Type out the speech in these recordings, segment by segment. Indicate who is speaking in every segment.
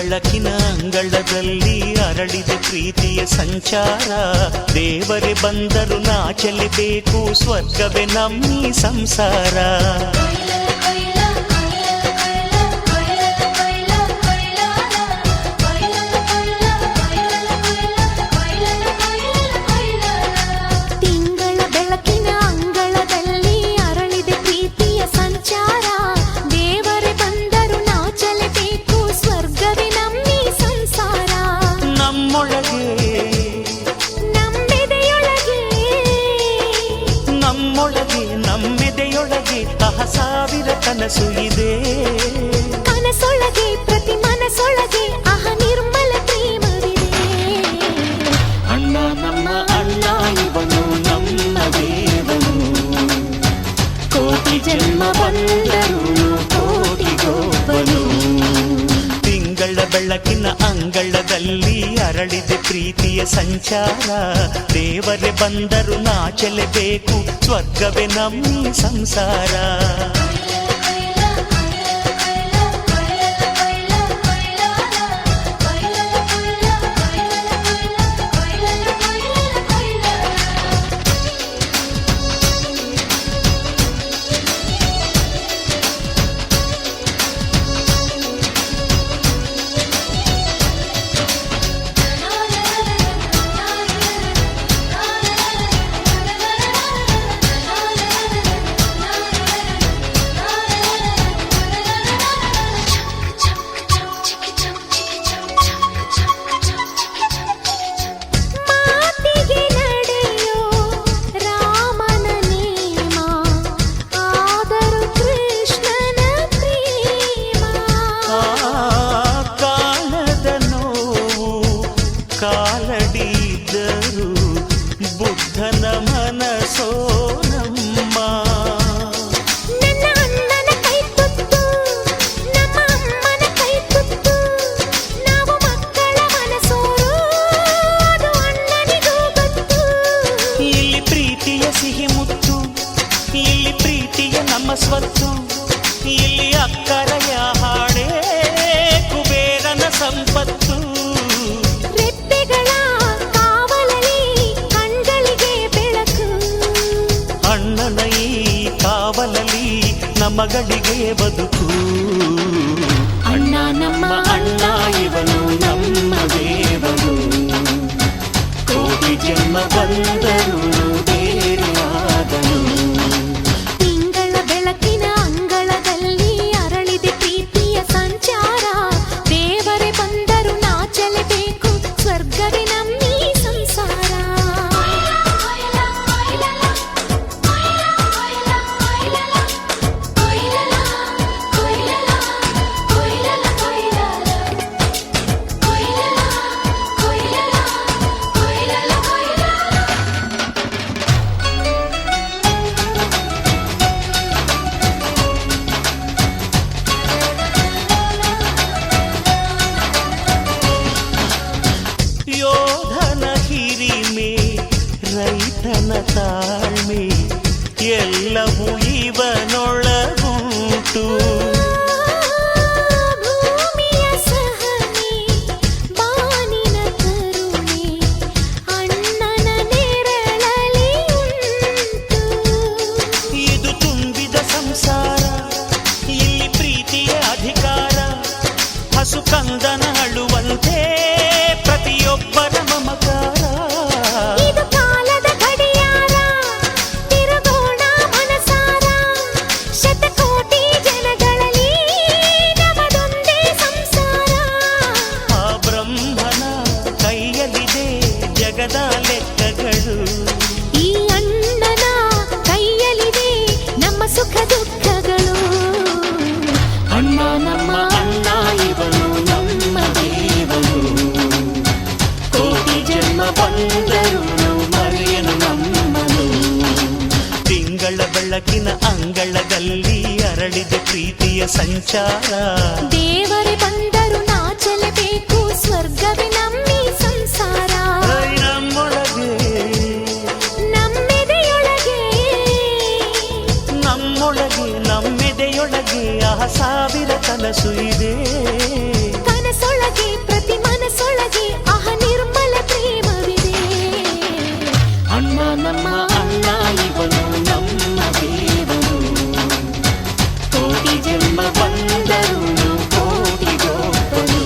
Speaker 1: ಬೆಳಕಿನ ಅಂಗಳದಲ್ಲಿ ಅರಳಿದೆ ಪ್ರೀತಿಯ ಸಂಚಾರ. ದೇವರೇ ಬಂದರು ನಾಚಲಿಬೇಕು, ಸ್ವರ್ಗವೇ ನಮ್ಮಿ ಸಂಸಾರ. ನಮ್ಮೆದೆಯೊಳಗೆ ಸಾವಿರ ಕನಸು ಇದೆ.
Speaker 2: ಕನಸೊಳಗೆ ಪ್ರತಿ ಮನಸೊಳಗೆ ನಿರ್ಮಲ ಪ್ರೇಮವಿದೆ.
Speaker 1: ಅಣ್ಣ ನಮ್ಮ ಅಣ್ಣ ಇವನು ನಮ್ಮ ದೇವನು, ಕೋಟಿ ಜನ್ಮ ಬಂದರು ಕೋಟಿಗೊಬ್ಬನು. ತಿಂಗಳ ಬೆಳಕಿನ ಅಂಗಳದಲ್ಲಿ ಅರಳಿದೆ ಪ್ರೀತಿಯ ಸಂಚಾರ. ದೇವರೇ ಬಂದರು ನಾಚಲೇಬೇಕು, ಸ್ವರ್ಗವೇ ನಮ್ಮಿ ಸಂಸಾರ. ಕಾಲಡಿದ್ದರು ಬುದ್ಧನ ಮನಸೋ ನಮ್ಮ.
Speaker 2: ನನ್ನ ಅಣ್ಣನ ಕೈ ತುತ್ತು, ನಮ್ಮ ಅಮ್ಮನ ಕೈ ತುತ್ತು, ನಾವು ಮಕ್ಕಳ ಮನಸೋರು, ಅದು ಅಣ್ಣನಿಗೂ ಗೊತ್ತು.
Speaker 1: ಇಲ್ಲಿ ಪ್ರೀತಿಯ ಸಿಹಿ ಮುತ್ತು, ಇಲ್ಲಿ ಪ್ರೀತಿಯ ನಮ್ಮ ಸ್ವತ್ತು, ಇಲ್ಲಿ ಅಕ್ಕರೆಯ ಹಾಡೇ ಕುಬೇರನ ಸಂಪತ್ತು. ಅಣ್ಣನ ಈ ಕಾವಲಲ್ಲಿ ನಮಗಳಿಗೆ ಬದುಕು. ಅಣ್ಣ ನಮ್ಮ ಅಣ್ಣ ಇವನು ನಮ್ಮ ದೇವನು, ಕೋಟಿ ಜನ್ಮ ಬಂದರು ಬೇರೆಯಾದನು.
Speaker 2: ತಿಂಗಳ ಬೆಳಕಿನ ಅಂಗಳದಲ್ಲಿ ಅರಳಿದೆ ಪ್ರೀತಿಯ ಸಂಚಾರ. ದೇವರೇ ಬಂದರು ನಾಚಲೇಬೇಕು, ಸ್ವರ್ಗವೇ ನಮ್ಮಿ ಸಂಸಾರ.
Speaker 1: ಯೋಧನ ಹಿರಿಮೆ, ರೈತನ ತಾಳ್ಮೆ, ಎಲ್ಲವೂ ಇವನೊಳಗುಂಟು.
Speaker 2: ಭೂಮಿಯ ಸಹನೆ, ಬಾನಿನ ಕರುಣೆ, ಅಣ್ಣನ ನೆರಳಲ್ಲಿ ಉಂಟು.
Speaker 1: ಇದು ತುಂಬಿದ ಸಂಸಾರ, ಇಲ್ಲಿ ಪ್ರೀತಿಯ ಅಧಿಕಾರ. ಹಸು ಕಂದನ ಅಳುವಂತೆ ಪ್ರತಿಯೊಬ್ಬರ ಮಮಕಾರ.
Speaker 2: ಇದು ಕಾಲದ ಗಡಿಯಾರ, ತಿರುಗೋಣ ಮನಸಾರ. ಶತಕೋಟಿ ಜನಗಳಲ್ಲಿ ನಮದೊಂದೇ ಸಂಸಾರ.
Speaker 1: ಆ ಬ್ರಹ್ಮನ ಕೈಯಲ್ಲಿದೆ ಜಗದ ಲೆಕ್ಕಗಳು.
Speaker 2: ಈ ಅಣ್ಣನ ಕೈಯಲ್ಲಿದೆ ನಮ್ಮ ಸುಖ ದುಃಖಗಳು.
Speaker 1: ಅಣ್ಣ ನಮ್ಮ ಅಣ್ಣ ಇವನು ನಮ್ಮ ದೇವನು, ಕೋಟಿ ಜನ್ಮ ಬಂದರು ಮರೆಯನು ನಮ್ಮನು. ತಿಂಗಳ ಬೆಳಕಿನ ಅಂಗಳದಲ್ಲಿ ಅರಳಿದೆ ಪ್ರೀತಿಯ ಸಂಚಾರ.
Speaker 2: ದೇವರೇ ಬಂದರು ನಾಚಲೇಬೇಕು, ಸ್ವರ್ಗವೇ ನಮ್ಮಿ ಸಂಸಾರ.
Speaker 1: ನಮ್ಮೊಳಗೆ
Speaker 2: ನಮ್ಮೆದೆಯೊಳಗೆ
Speaker 1: ನಮ್ಮೆದೆಯೊಳಗೆ ಸಾವಿರ ಕನಸು ಇದೆ.
Speaker 2: ಕನಸೊಳಗೆ
Speaker 1: ಅಣ್ಣ ನಮ್ಮ ಅಣ್ಣ ಇವನು ನಮ್ಮ ದೇವರು. ಕೋಟಿ ಜನ್ಮ ಬಂದರು ಕೋಟಿ ಗೋಪನು.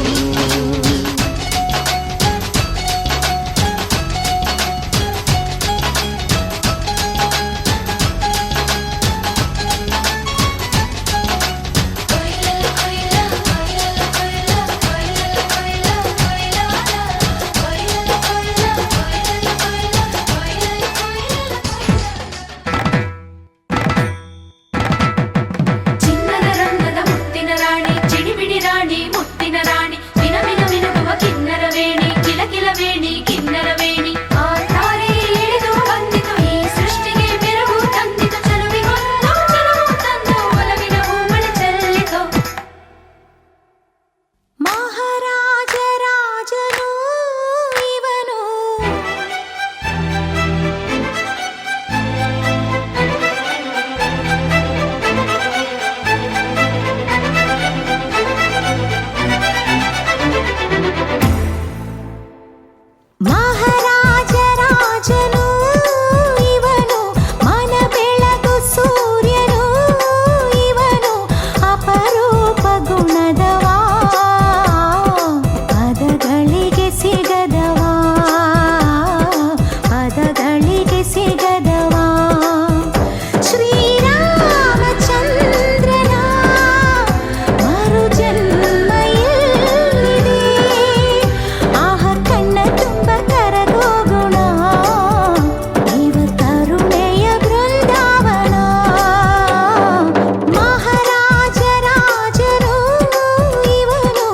Speaker 2: ಚಿನ್ನದ ರಂಗದ ಮುತ್ತಿನ ರಾಣಿ, ಚಿಡಿಬಿಡಿ ರಾಣಿ ಮುತ್ತಿನ ರಾಣಿ, ಮಿನ ಮಿನ ಮಿನುಗುವ ಕಿನ್ನರ ವೇಣಿ, ಕಿಲ ಕಿಲ ವೇಣಿ ಕಿನ್ನರ ವೇಣಿ. ಆ ತಾರೆ ಇಳಿದು ಬಂದಿತು ಈ ಸೃಷ್ಟಿಗೆ ಬೆರಗು ತಂದಿತು, ಚಲುವಿಗೊಂದು ಚಲುವು ತಂದು ಒಲವಿನ ಹೂಮಳೆ ಚೆಲ್ಲಿತು. ಮಹಾರಾಜ ರಾಜನು ಇವನು, ಮಹಾರಾಜ ರಾಜನು ಇವನು, ಮನ ಬೆಳಗು ಸೂರ್ಯನು ಇವನು, ಅಪರೂಪ ಗುಣದವಾ, ಪದಗಳಿಗೆ ಸಿಗದವಾ, ಪದಗಳಿಗೆ ಸಿಗದವಾ. ಶ್ರೀರಾಮಚಂದ್ರನ ಮರು ಜನ್ಮ ಎಲ್ಲಿದೆ, ಆಹ ಕಣ್ಣ ತುಂಬ ಕರಗೋ ಗುಣ, ಇವ ಕರುಣೆಯ ಬೃಂದಾವನ. ಮಹಾರಾಜ ರಾಜನು ಇವನು.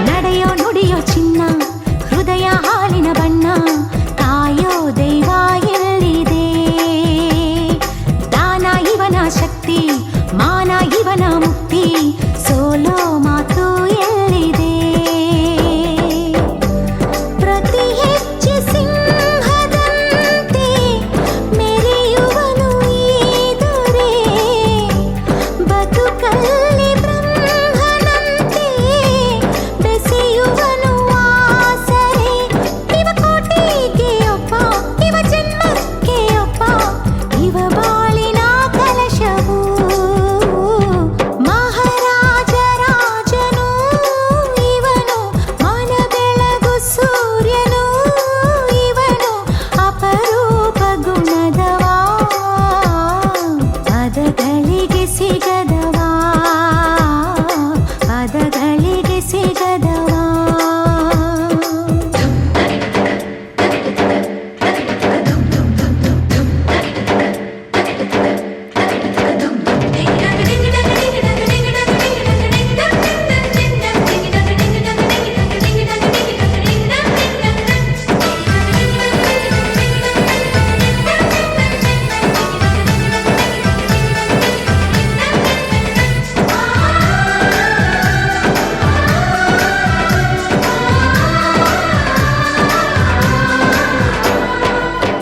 Speaker 2: ನಡೆಯೋ ನುಡಿಯೋ ಚಿನ್ನ, ಹೃದಯ ಹಾಲಿನ ಬಣ್ಣ, ಕಾಯೋ ದೈವ ಎಲ್ಲಿದೆ, ದಾನ ಇವನ ಶಕ್ತಿ, ಮಾನ ಇವನ ಮುಕ್ತಿ, ಸೋಲೋ ಮಾತು ಎಲ್ಲಿದೆ. ಪ್ರತಿ ಹೆಜ್ಜೆ ಸಿಂಹದಂತೆ ಮೆರೆಯುವನು ಈ ದೊರೆ, ಬದುಕಲ್ಲಿ ಬ್ರಹ್ಮನಂತೆ ಬೆಸೆಯುವನು ಆಸರೆ. ಇವ ಕೋಟಿಗೆ ಒಬ್ಬ, ಇವ ಜನ್ಮಕ್ಕೆ ಒಬ್ಬ, ಇವ ಬಾಳಿನ ಕಲಶವು. ಮಹಾರಾಜ ರಾಜನು ಇವನು, ಮನ ಬೆಳಗು ಸೂರ್ಯನು ಇವನು, ಅಪರೂಪ ಗುಣದವಾ, ಪದಗಳಿಗೆ ಸಿಗದವಾ, ಪದಗಳಿಗೆ ಸಿಗದವಾ.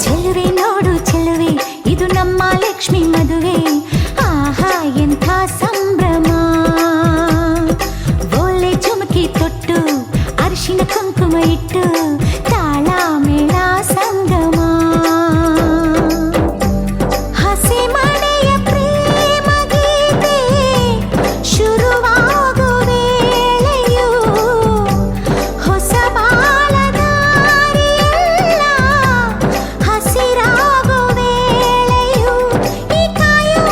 Speaker 2: ಚೆಲುವೆ ನೋಡು ಚೆಲುವೆ, ಇದು ನಮ್ಮ ಲಕ್ಷ್ಮಿ ಮದುವೆ, ಆಹಾ ಎಂಥ ಸಂಭ್ರಮ. ಓಲೆ ಚುಮಕಿ ತೊಟ್ಟು, ಅರಿಶಿನ ಕುಂಕುಮ ಇಟ್ಟು, ತಾಳ ಮೇಳ ಸಂಗಮ. ಹಸಿ ಮನೆಯ ಪ್ರೇಮ ಗೀತೆ ಶುರುವಾಗು ವೇಳೆಯು, ಹೊಸ ಬಾಳದ ದಾರಿಯೆಲ್ಲ ಹಸಿರಾಗು ವೇಳೆಯು, ಈ ಕಾಯೋ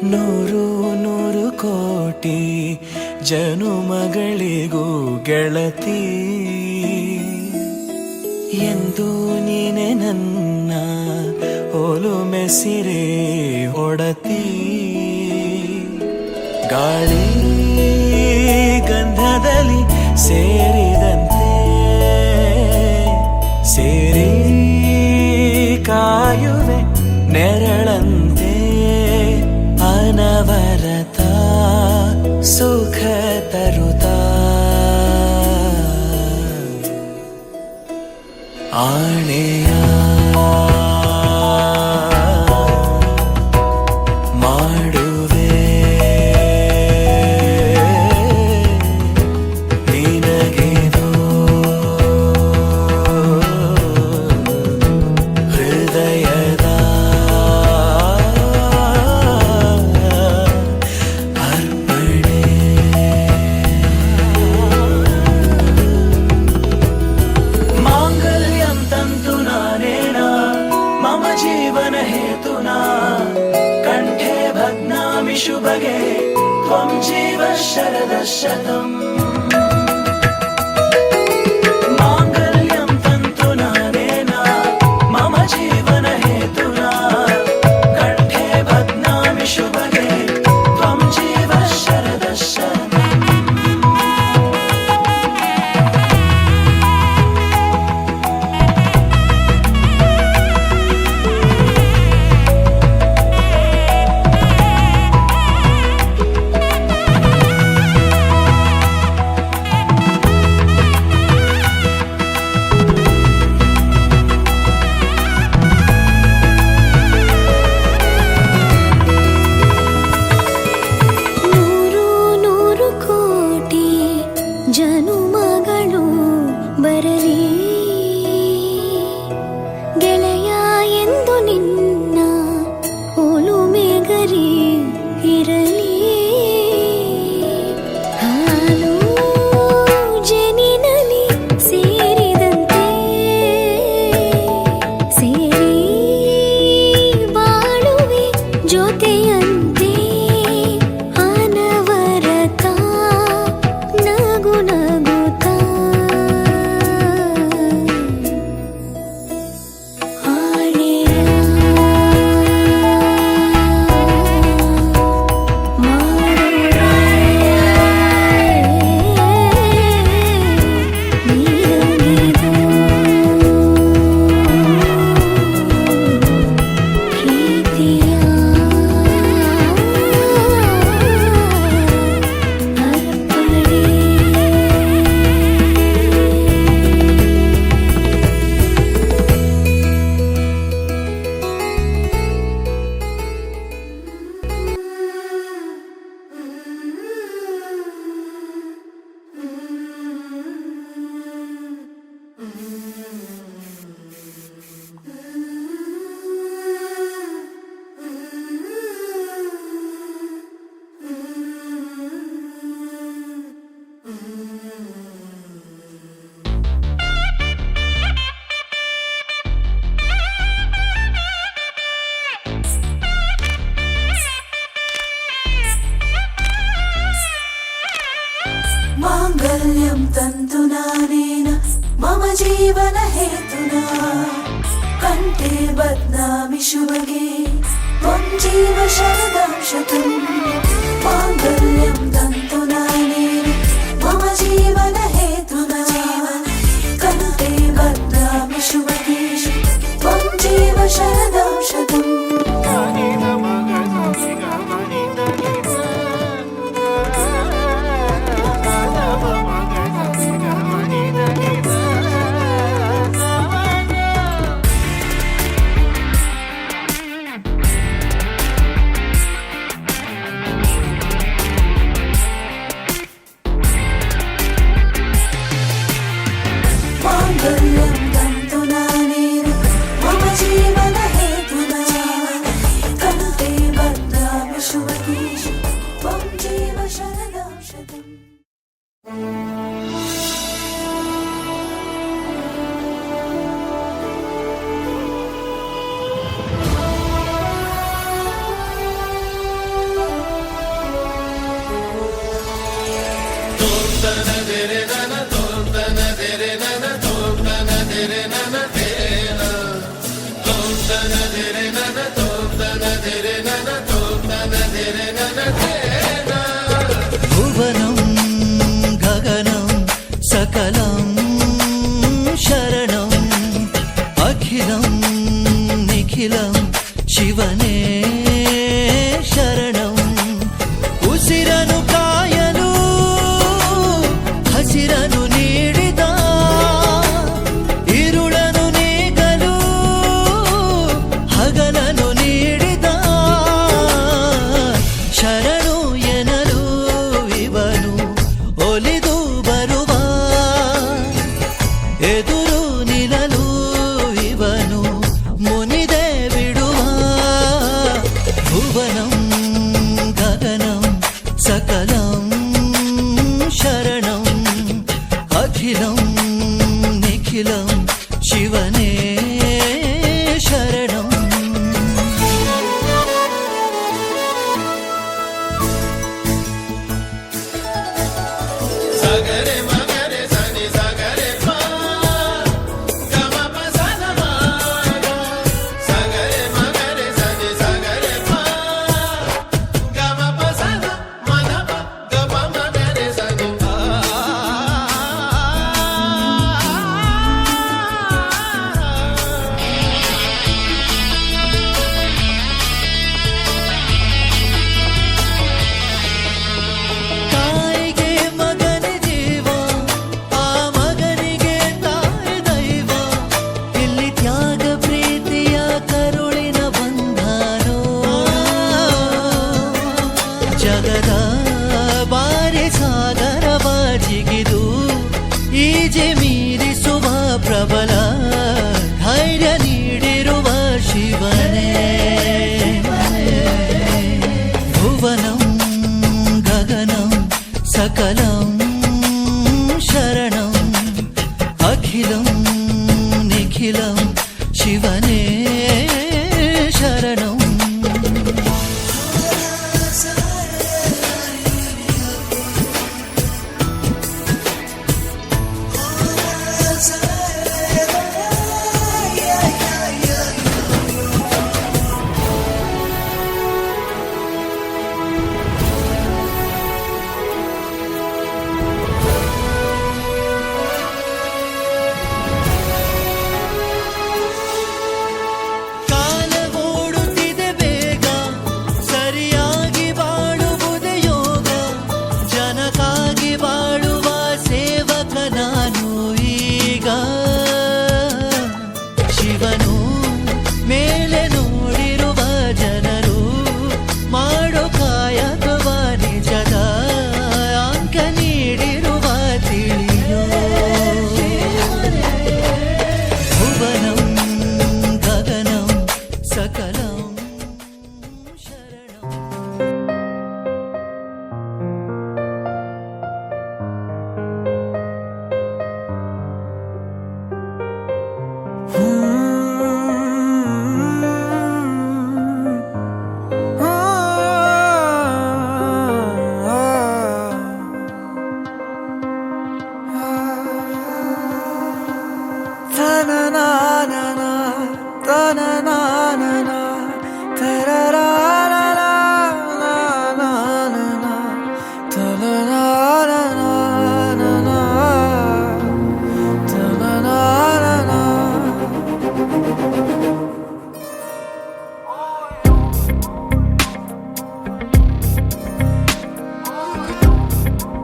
Speaker 3: ನೂರು ನೂರು ಕೋಟಿ ಜನುಮಗಳಿಗೂ ಗೆಳತಿ ಎಂದು ನೀನೆ ನನ್ನ ಒಲುಮೆ ಸಿರೆ ಒಡತಿ ಗಾಳಿ ಗಂಧದಲ್ಲಿ ಸೇರಿದಂತೆ ಸೇರಿ ಕಾಯುವೆ ನೆರಳಂತೆ ಅನವರತ ಸುಖ ತರುತ್ತಾ ಆಣೆಯ ಮಾಡುವೆ ನಿನಗೆದು ಹೃದಯದ ಅರ್ಪಣೆ ಮಾಂಗಲ್ಯಂ ತಂತು ನಾನೇನ ಮಮ ಜೀವನ ಹೇತುನಾ ಕಂಠೆ ಭಗ್ನಾಮಿ ಶುಭಗೆ ತ್ವಂ ಜೀವ ಶರದ ಶತಂ ಮಾಂಗಲ್ಯಂ ತಂತು ನಾನೇನ ಮಮ ಜೀವನ ಹೇತುನಾ ಕಂಠೆ ಭಗ್ನಾಮಿ ಶುಭಗೆ ತ್ವಂ ಜೀವ ಶರದ ಶತಂ
Speaker 4: ನೂರು ನೂರು ಕೋಟಿ ಜನುಮಗಳು ಬರಲಿ ಗೆಳೆಯ ಎಂದು ನಿನ್ನ ಒಲುಮೆಗರಿ ಇರಲಿ ಹಾಲು ಜನಿನಲಿ ಸೇರಿದಂತೆ ಸೇರಿ ಬಾಳುವೆ ಜೊತೆಯಂತೆ ಅನವರತ ನಗು ನಗುತ್ತಾ ಆಣೆಯ
Speaker 2: ಮಾಂಗಲ್ಯಂ ತಂತು ನಾನೇನ ಮಮ ಜೀವನ ಹೇತುನಾ ಕಂಠೆ ಬದ್ನಾಮಿ ಶುಭಗೆ ತ್ವಂ ಜೀವ ಶರದಂ ಶತಂ ಮಾಂಗಲ್ಯಂ ತಂತು ನಾನೇನ ಮಮ ಜೀವನ ಹೇತುನಾ ಕಂಠೆ ಬದ್ನಾಮಿ ಶುಭಗೆ ತ್ವಂ ಜೀವ ಶರದಂ ಶತಂ ಮಾಂಗಲ್ಯಂ ತಂತು ನಾನೇನ ಮಮ ಜೀವನ ಹೇತುನಾ
Speaker 5: ಅಖಿಲಂ ನಿಖಿಲಂ ಶಿವನೇ ಶರಣಂ. ಉಸಿರನು ಕಾಯಲು ಹಸಿರನು ನೀಡಿದ, ಇರುಳನು ನೀಗಲು ಹಗಲನು ನೀಡಿದ. ಶರಣು ಎನಲು ಇವನು ಒಲಿದು ಬರುವ, ಎದುರು ನಿಲ್ಲಲು ಇವನು ಮುನಿದೆ ಬಿಡುವ. ಭುವನಂ ಗಗನಂ ಸಕಲಂ ಶರಣಂ ಅಖಿಲಂ ನಿಖಿಲಂ ಶಿವನೇ ಶರಣಂ.
Speaker 3: ಸಗರೆ ಮಗರೆ ಸನಿ ಸಗರೆ ಪಾ ಗಮ ಪಸನ ಮಾಗ. ಸಗರೆ ಮಗರೆ ಸನಿ ಸಗರೆ ಪಾ ಗಮ ಪಸನ ಮನ ಪ ಗಮ ಮಗರೆ ಸನಿ ಪಾ.
Speaker 5: ತಾಯಿಗೆ ಮಗನ ಜೀವ, ಆ ಮಗನಿಗೆ ತಾಯಿ ದೈವ. ಇಲ್ಲಿ ತ್ಯಾಗ ಪ್ರೀತಿಯ ಕರುಳಿನ ಬಂಧನೋ. ಜಗದ ಬಾರಿ ಸಾಗರವ ಜಿಗಿದು ಈಜೆ ಮೀರಿಸುವ ಪ್ರಬಲ ಧೈರ್ಯ ನೀಡಿರುವ ಶಿವನೇ. ಭುವನಂ ಗಗನಂ ಸಕಲಂ ಶರಣಂ ಅಖಿಲಂ ನಿಖಿಲಂ ಶಿವನೇ ಶರಣಂ. ಕಾಲ ಓಡುತ್ತಿದೆ ಬೇಗ, ಸರಿಯಾಗಿ ಬಾಳುವುದೇ ಯೋಗ. ಜನಕ್ಕಾಗಿ ಬಾಳುವ ಸೇವಕ ನಾನು ಈಗ. ಶಿವನು ಮೇಲೆ ನೋಡಿರುವ ಜನರು ಮಾಡೋ ಕಾಯಕವ ನಿಜದ ಅಂಕ ನೀಡಿರುವ ತಿಳಿಯೋ. ಭುವನಂ ಗಗನಂ ಸಕಲಂ ಶರಣಂ.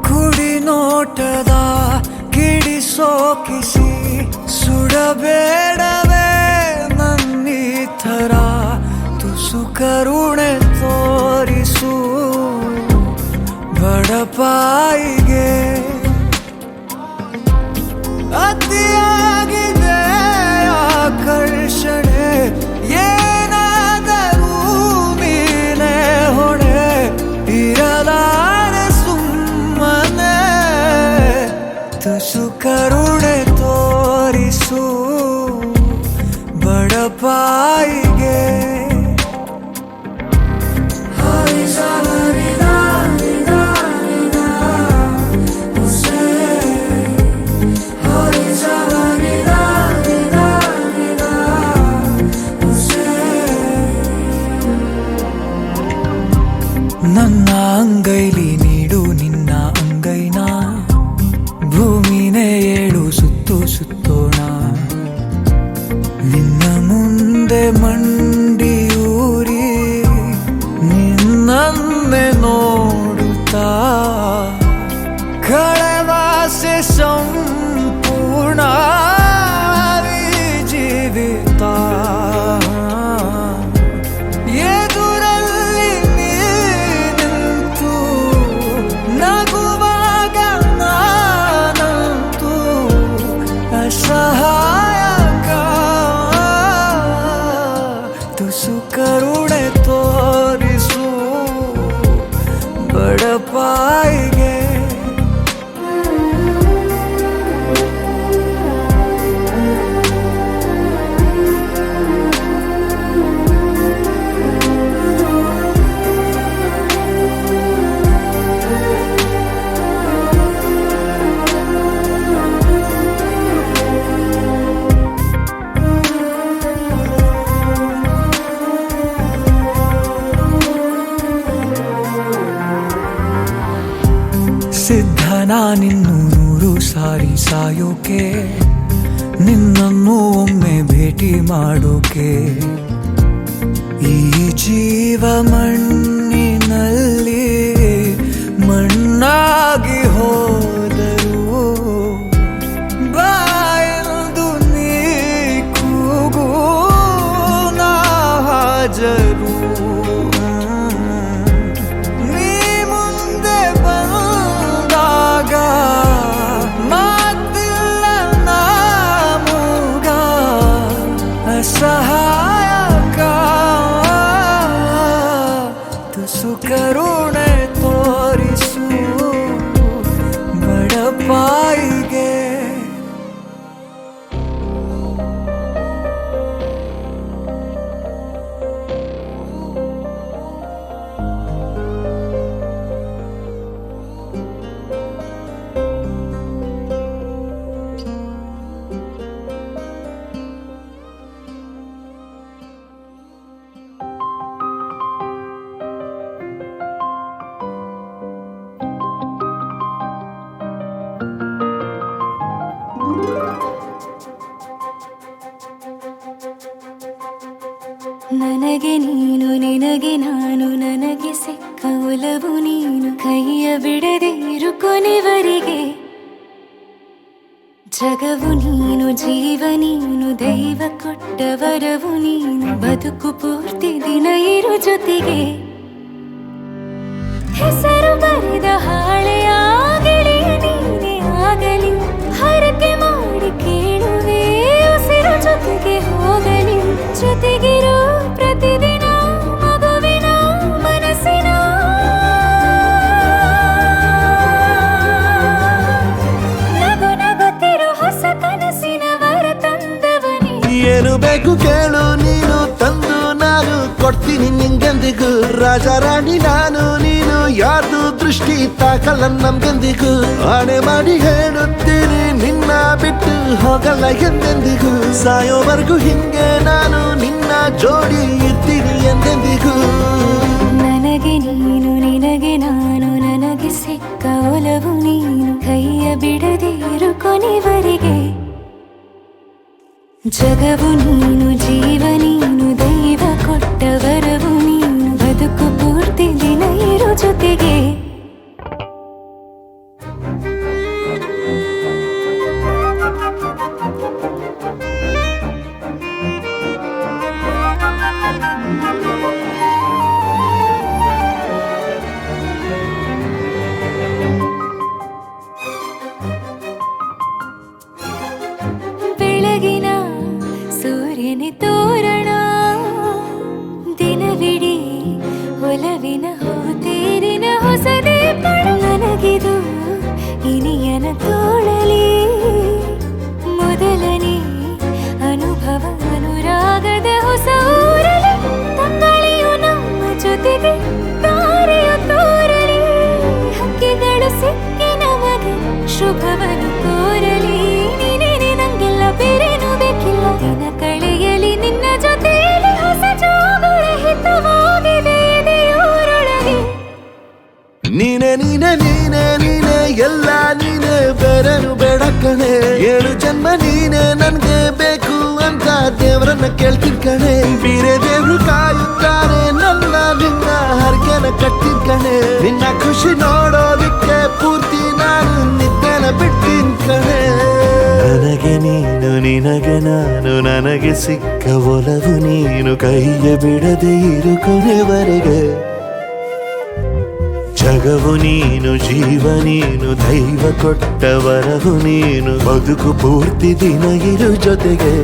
Speaker 5: ಕುಡಿ ನೋಟದ ಕಿಡಿ ಸೋಕಿಸಿ ಸುಡಬೇಡವೇ ನನ್ನಿ ಥರ. ತುಸು ಕರುಣೆ ತೋರಿಸು ಬಡಪಾಯಿಗೆ. ಅತಿಯಾಗಿದೆ ಆಕರ್ಷಣೆ, ಏನಾದರೂ ನೀನೇ ಹೊಣೆ. ಇರಲಾರೆ ಸುಮ್ಮನೆ, ತುಸು ಕರುಣೆ ತೋರಿಸು ಬಡಪಾಯಿಗೆ. ನನ್ನ ಅಂಗೈಲಿ ನೀಡು ನಿನ್ನ ಅಂಗೈನ, ಭೂಮಿನೇ ಏಳು ಸುತ್ತು ಸುತ್ತೋಣ. ನಿನ್ನ ಮುಂದೆ ಮಂಡಿಯೂರಿ ನಿನ್ನನ್ನೇ ನೋಡುತ್ತಾ ಕಳೆವಾಸೆ ಸಂಪೂರ್ಣ ಜೀವಿತ ಎದುರಲ್ಲಿ ನೀ ನಿಂತು ನಗುವಾಗ ನಾನಂತೂ ಅಸಹಾಯಕ ತುಸು ಕರುಣೆ ತೋರಿಸು ಬಡಪಾಯಿಗೆ ಸಿದ್ಧ ನಾನಿನ್ನು 100 ಸಾರಿ ಸಾಯೋಕೆ ನಿನ್ನನ್ನು ಒಮ್ಮೆ ಭೇಟಿ ಮಾಡೋಕೆ ಈ ಜೀವ ಮಣ್ಣಿನಲ್ಲಿ ಮಣ್ಣಾಗಿ ಹೋದರು ಬಾಯದು ನೀ ಕೂಗು ನಾ ಹಾಜರು ಸಹಾಯಕ ತುಸು ಕರುಣೆ ತೋರಿಸು ಬಡಪಾಯಿಗೆ
Speaker 4: ನನಗೆ ನೀನು ನಿನಗೆ ನಾನು ನನಗೆ ಸಿಕ್ಕ ಒಲವು ನೀನು ಕೈಯ ಬಿಡದೆ ಇರು ಕೊನೆವರೆಗೆ ಜಗವು ನೀನು ಜೀವ ನೀನು ದೈವ ಕೊಟ್ಟ ವರವು ನೀನು ಬದುಕು ಪೂರ್ತಿ ದಿನ ಇರು ಜೊತೆಗೆ ಹೆಸರು ಬರೆದ ಹಾಳೆಯಾಗಲಿ ನೀನೇ ಆಗಲಿ ಹರಕೆ ಮಾಡಿ ಕೇಳುವೆ ಉಸಿರು ಜೊತೆಗೆ ಹೋಗಲಿ ಜೊತೆಗಿರೋ ಪ್ರತಿದಿನ ಮಗುವಿನ ಮನಸ್ಸಿನ ನಗು ನಗುತ್ತಿರೋ ಹೊಸ ಕನಸಿನ ವರ ತಂದವನೇ
Speaker 3: ಏನು ಬೇಕು ಕೇಳು ನೀನು ತಂದು ನಾನು ಕೊಡ್ತೀನಿ ನಿಂಗೆಂದಿಗೂ ರಾಜ ರಾಣಿ ನಾನು ನೀನು ಯಾರ್ದು ದೃಷ್ಟಿ ತಾಕಲ್ಲ ನಮ್ಗೆಂದಿಗೂ ಆಣೆ ಮಾಡಿ ಹೇಳುತ್ತೀನಿ ನಿನ್ನ ಬಿಟ್ಟು ಹೋಗಲ್ಲ ಎಂದೆಂದಿಗೂ ಸಾಯೋವರೆಗೂ ಹಿಂಗೆ ನಾನು ನಿನ್ನ ಜೋಡಿ ಇರ್ತೀನಿ ಎಂದೆಂದಿಗೂ
Speaker 4: ನನಗೆ ನೀನು ನಿನಗೆ ನಾನು ನನಗೆ ಸಿಕ್ಕ ಒಲವು ನೀನು ಕೈಯ ಬಿಡದೆ ಇರು ಕೊನೆವರೆಗೆ ಜಗವು ನೀನು ಜೀವ ನೀನು ದೈವ ಕೊಟ್ಟ ವರವು ನೀನು ಬದುಕು ಪೂರ್ತಿ ದಿನ ಇರು ಜೊತೆಗೆ ಬೆಳಗಿನ ಸೂರ್ಯನ ತೋರಣ ದಿನವಿಡೀ ಒಲವಿನ ಹೋತೇರಿನ ಹೊಸದೇ ಪಡ ನನಗಿದು ಇನಿಯನ ತೋಳಲಿ ಮೊದಲನೇ ಅನುಭವ ಅನುರಾಗದ ಹೊಸ ಊರಲಿ ತಂಗಳಿಯು ನಮ್ಮ ಜೊತೆಗೆ ತಾರೆಯು ತೋರಲಿ ಹಕ್ಕಿಗಳು ಸಿಕ್ಕಿ ನಮಗೆ ಶುಭವನ್ನು ಕೋರಲಿ ನೀನೇ ನಂಗೆಲ್ಲ ಬೇರೇನು ಬೇಕಿಲ್ಲ ದಿನ ಕಳೆಯಲಿ ನಿನ್ನ ಜೊತೆಯಲ್ಲಿ ಹೊಸ ಜೋಗುಳ ಹಿತವಾಗಿದೆ ಎದೆಯೂರೊಳಗೆ
Speaker 3: ನೀನೆ ನೀನೆ ನೀನೆ ನೀನೆ ಎಲ್ಲ ನೀನೆ ಬೇರೆನು ಬೇಡ ಕಣೆ 7 ಜನ್ಮ ನೀನೆ ನನ್ಗೆ ಬೇಕು ಅಂತ ದೇವರನ್ನ ಕೇಳ್ತೀನಿ ಕಣೆ ಖುಷಿ ನೋಡೋದಕ್ಕೆ ಪೂರ್ತಿ ನಾನು ನಿದ್ದೆನ ಬಿಟ್ಟಿನ್ ಕಣೆ. ನನಗೆ ನೀನು ನಿನಗೆ ನಾನು, ನನಗೆ ಸಿಕ್ಕ ಒಲವು ನೀನು, ಕೈಯ ಬಿಡದೆ ಇರು ಕೊನೆವರೆಗೆ. ಜಗವು ನೀನು, ಜೀವ ನೀನು, ದೈವ ಕೊಟ್ಟ ವರವು ನೀನು, ಬದುಕು ಪೂರ್ತಿ ದಿನ ಇರು ಜೊತೆಗೆ.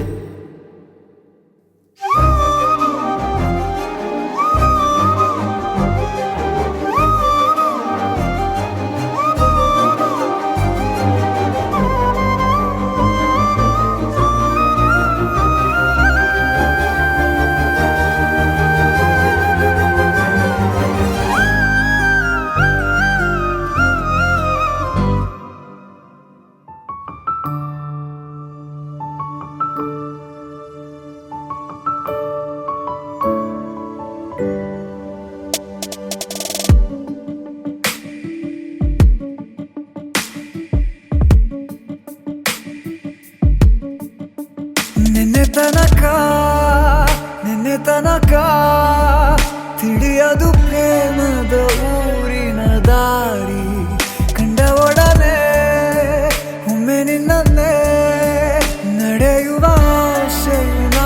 Speaker 5: ನಿನ್ನೆ ತನಕ ತಿಳಿಯದು ಪ್ರೇಮದ ಊರಿನ ದಾರಿ. ಕಂಡ ಒಡನೆ ಒಮ್ಮೆ ನಿನ್ನೇ ನಡೆಯುವ ಆಸೆಯ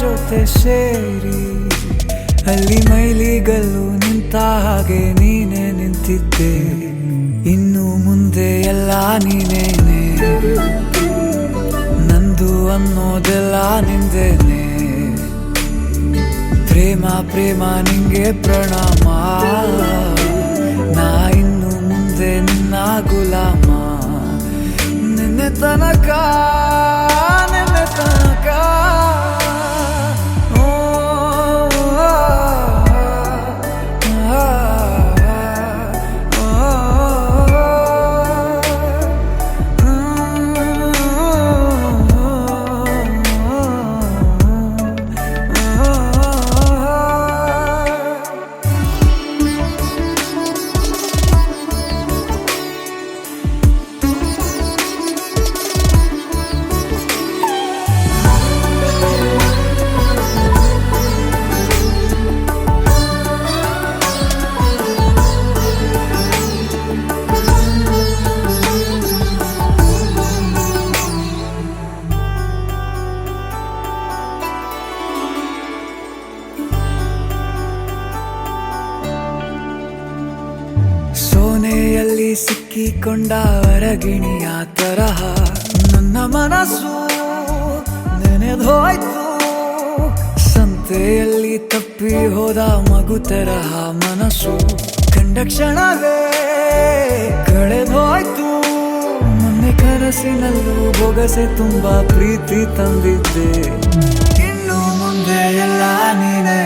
Speaker 5: ಜೊತೆ ಸೇರಿ, ಅಲ್ಲಿ ಮೈಲಿಗಲ್ಲು ನಿಂತ ಹಾಗೆ ನೀನೆ ನಿಂತಿದ್ದೆ. ಇನ್ನು ಮುಂದೆ ಎಲ್ಲ ನೀನೇನೆ, ನಂದು ಅನ್ನೋದೆಲ್ಲ ನಿಂದೇನೆ. ಪ್ರೇಮ ಪ್ರೇಮ ನಿಂಗೆ ಪ್ರಣಾಮ, ನಾ ಇನ್ನು ಮುಂದೆ ನಿನ್ನ ಗುಲಾಮ. ನಿನ್ನೆ ತನಕ ಸೋನೆಯಲ್ಲಿ ಸಿಕ್ಕಿಕೊಂಡ ಅರಗಿಣಿಯ ತರಹ ನನ್ನ ಮನಸ್ಸು ನೆನೆದೋಯ್ತು. ಸಂತೆಯಲ್ಲಿ ತಪ್ಪಿ ಹೋದ ಮಗು ತರಹ ಮನಸ್ಸು ಕಂಡ ಕ್ಷಣವೇ ಕಳೆದೋಯ್ತು. ಮೊನ್ನೆ ಕನಸಿನಲ್ಲೂ ಬೊಗಸೆ ತುಂಬಾ ಪ್ರೀತಿ ತಂದಿದ್ದೆ. ಇನ್ನು ಮುಂದೆ ಎಲ್ಲ ನೀನೇ,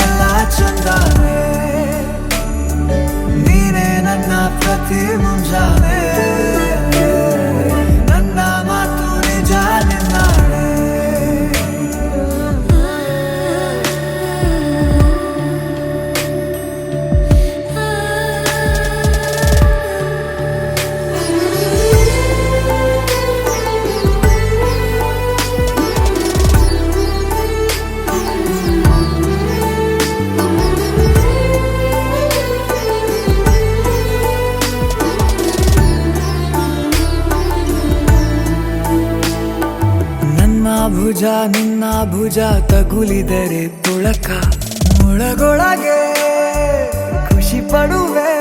Speaker 5: ಎಲ್ಲ ಚಂದಾನೆ. ನೀನೇ ನನ್ನ ಪ್ರತಿ ಮುಂಜಾನೆ, ನನ್ನ ಮಾತು ನಿಜ ನಿನ್ನಾಳೆ. ಭುಜ ನಿನ್ನ ಭುಜ ತಗುಲಿದರೆ ತುಳಕ, ಒಳಗೊಳಗೆ ಖುಷಿ ಪಡುವೆ.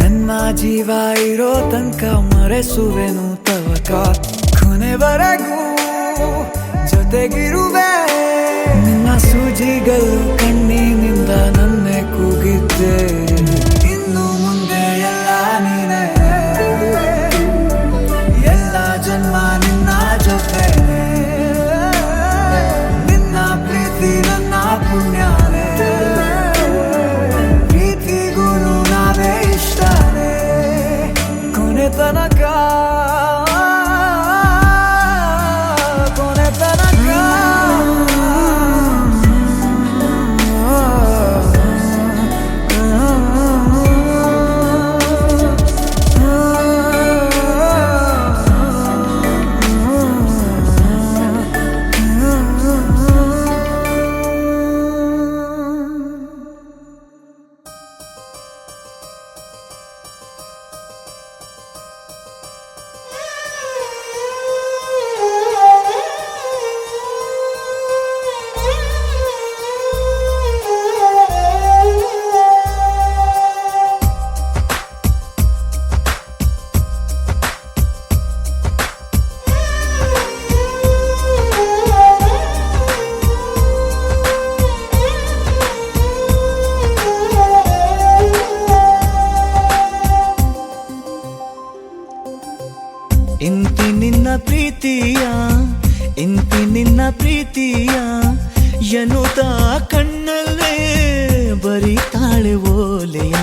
Speaker 5: ನನ್ನ ಜೀವ ಇರೋ ತನಕ ಮರೆಸುವೆನು ತವಕ, ಕೊನೆವರೆಗೂ ಜೊತೆಗಿರುವೆ. ನಿನ್ನ ಸೂಜಿಗಳು ಕಣ್ಣಿನಿಂದ ನನ್ನೆ ಕೂಗಿದ್ದೆ. ಇನ್ನು ಮುಂದೆ ಎಲ್ಲ ನೀನೇ, ಎಲ್ಲ ಜನ್ಮ ನಿನ್ನ ಜೊತೆ. ನಿನ್ನ ಪ್ರೀತಿ ನನ್ನ ಪುಣ್ಯನೇ, ಪ್ರೀತಿಗೂ ನಾವೇ ಇಷ್ಟನೇ. ಕೊನೆ ತನಕ ಕೊನೆ ತನಕ ಇಂತಿ ನಿನ್ನ ಪ್ರೀತಿಯ ಎನ್ನುತ್ತ ಕಣ್ಣಲ್ಲೇ ಬರಿತಾಳೆ ಓಲೆಯ.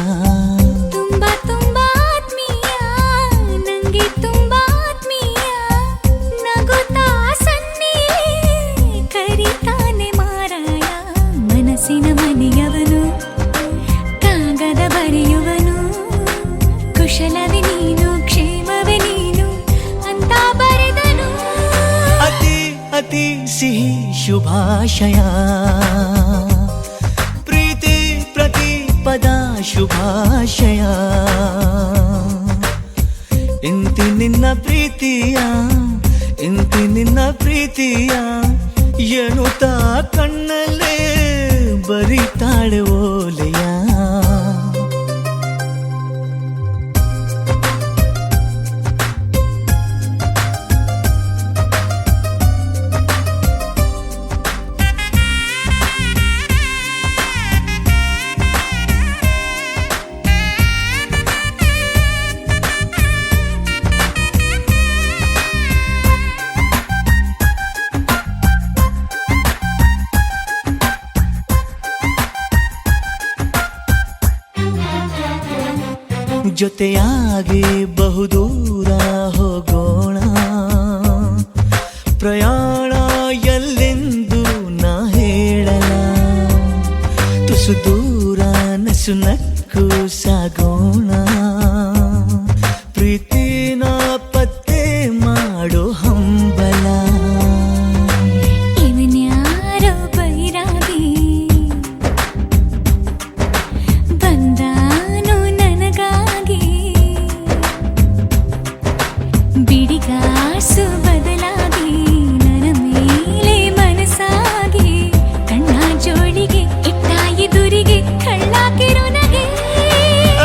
Speaker 4: ತುಂಬಾ ತುಂಬಾ ಆತ್ಮೀಯ, ನಂಗೆ ತುಂಬಾ ಆತ್ಮೀಯ, ನಗುತ್ತಾ ಸನ್ನಿಲೇ ಕರಿತಾನೆ ಮಾರಾಯ. ಮನಸ್ಸಿನ ಮನೆಯವನು, ಕಾಗದ ಬರೆಯುವನು, ಕುಶಲವೇ ನೀನು, ಕ್ಷೇಮವೇ ನೀನು ಅಂತ ಬರೆದನು.
Speaker 5: ಅತಿ ಅತಿ ಸಿಹಿ ಶುಭಾಶಯ, ಪ್ರೀತಿ ಪ್ರತಿ ಪದ ಶುಭಾಶಯ. ಇಂತಿ ನಿನ್ನ ಪ್ರೀತಿಯ, ಇಂತಿ ನಿನ್ನ ಪ್ರೀತಿಯ ಎನ್ನುತ್ತ ಕಣ್ಣಲ್ಲೇ ಬರಿತಾಳೆ ಓಲೆಯ. ಜೊತೆಯಾಗಿ ಬಹುದೂರ ಹೋಗೋಣ, ಪ್ರಯಾಣ ಎಲ್ಲೆಂದು ನಾ ಹೇಳಲ. ತುಸು ದೂರ ನಸು ನಕ್ಕು ಸಾಗೋಣ, ಪ್ರೀತಿನ ಪತ್ತೆ ಮಾಡೋ ಹಂಬಲ.
Speaker 4: ಇವನ್ಯಾರೋ ಬೈರಾಗಿ ಬಂದಾನು ನನಗಾಗಿ, ಬಿಡಿಗಾಸು ಬದಲಾಗಿ ನನ್ನ ಮೇಲೆ ಮನಸ್ಸಾಗಿ, ಕಣ್ಣ ಜೋಳಿಗೆ ಇಟ್ಟ ಎದುರಿಗೆ ಕಳ್ಳಾಕಿರು ನಗೆ.